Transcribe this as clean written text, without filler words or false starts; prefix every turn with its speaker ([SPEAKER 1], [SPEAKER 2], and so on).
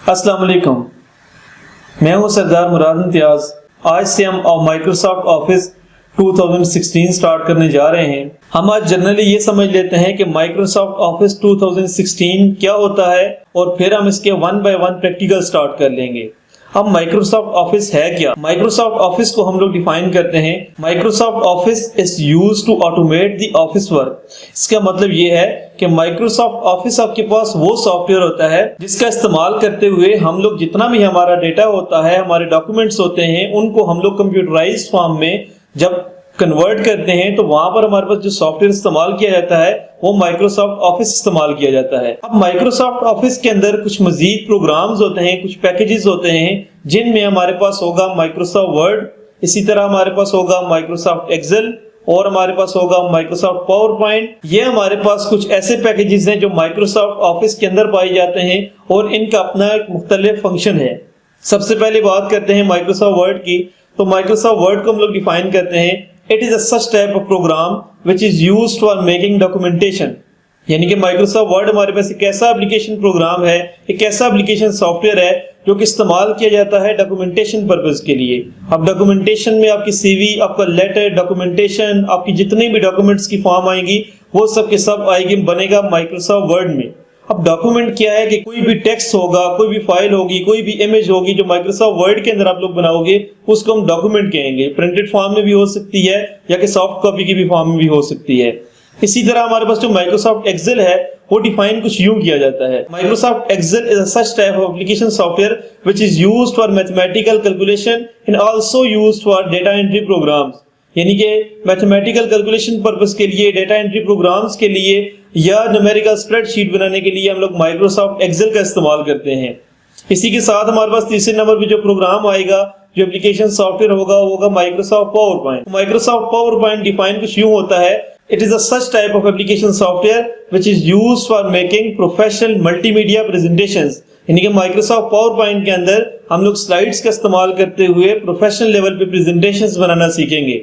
[SPEAKER 1] अस्सलाम वालेकुम, मैं हूं सरदार मुराद इम्तियाज। आज से हम माइक्रोसॉफ्ट ऑफिस 2016 स्टार्ट करने जा रहे हैं। हम आज जनरली ये समझ लेते हैं कि माइक्रोसॉफ्ट ऑफिस 2016 क्या होता है और फिर हम इसके one by one practical start कर लेंगे। अब माइक्रोसॉफ्ट ऑफिस है क्या? माइक्रोसॉफ्ट ऑफिस को हम लोग डिफाइन करते हैं, Microsoft office is used to automate the office work. इसका मतलब ये है कि माइक्रोसॉफ्ट ऑफिस आपके पास वो सॉफ्टवेयर होता है जिसका इस्तेमाल करते हुए हम लोग जितना भी हमारा डेटा होता है, हमारे डॉक्यूमेंट्स होते हैं, उनको हम लोग कंप्यूटराइज्ड फॉर्म में जब कन्वर्ट करते हैं तो वहां पर हमारे पास जो सॉफ्टवेयर इस्तेमाल किया जाता है वो माइक्रोसॉफ्ट ऑफिस इस्तेमाल किया जाता है। अब माइक्रोसॉफ्ट ऑफिस के अंदर कुछ मजीद प्रोग्राम्स होते हैं, कुछ पैकेजेस होते हैं जिनमें हमारे पास होगा माइक्रोसॉफ्ट वर्ड, इसी तरह हमारे पास होगा माइक्रोसॉफ्ट एक्सेल और हमारे पास होगा माइक्रोसॉफ्ट पावर पॉइंट। ये हमारे पास कुछ ऐसे पैकेजेस हैं जो माइक्रोसॉफ्ट ऑफिस के अंदर पाए जाते हैं और इनका अपना एक मुख्तलिफ फंक्शन है। सबसे पहले बात करते हैं माइक्रोसॉफ्ट वर्ड की। तो माइक्रोसॉफ्ट वर्ड को हम लोग डिफाइन करते हैं, it is a such type of program which is used for making documentation. यानी कि माइक्रोसॉफ्ट वर्ड हमारे पास एक ऐसा एप्लीकेशन प्रोग्राम है, एक ऐसा एप्लीकेशन सॉफ्टवेयर है जो कि इस्तेमाल किया जाता है डॉक्यूमेंटेशन पर्पस के लिए। अब डॉक्यूमेंटेशन में आपकी सीवी, आपका लेटर, डॉक्यूमेंटेशन, आपकी जितनी भी डॉक्यूमेंट्स की फॉर्म आएंगी वो सब के सब आएगी, बनेगा माइक्रोसॉफ्ट वर्ड में। अब डॉक्यूमेंट क्या है कि कोई भी टेक्स्ट होगा, कोई भी फाइल होगी, कोई भी इमेज होगी जो माइक्रोसॉफ्ट वर्ड के अंदर आप लोग बनाओगे उसको हम डॉक्यूमेंट कहेंगे। प्रिंटेड फॉर्म में भी हो सकती है या कि सॉफ्ट कॉपी की भी फॉर्म में भी हो सकती है। इसी तरह हमारे पास जो माइक्रोसॉफ्ट एक्सेल है वो डिफाइन कुछ यूं किया जाता है, Microsoft Excel is a such type of application software which is used for mathematical calculation and also used for data entry programs. यानी कि मैथमेटिकल कैलकुलेशन पर्पस के लिए, डेटा एंट्री प्रोग्राम्स के लिए या न्यूमेरिकल स्प्रेडशीट बनाने के लिए हम लोग माइक्रोसॉफ्ट एक्सेल का इस्तेमाल करते हैं। इसी के साथ हमारे पास तीसरे नंबर पे जो प्रोग्राम आएगा, जो एप्लीकेशन सॉफ्टवेयर होगा वो होगा Microsoft power point. Microsoft power point define कुछ यूं होता है, it is a such type of application software which is used for making professional multimedia presentations. यानी कि माइक्रोसॉफ्ट पावर पॉइंट के अंदर हम लोग स्लाइड्स का इस्तेमाल करते हुए प्रोफेशनल लेवल पे प्रेजेंटेशंस बनाना सीखेंगे।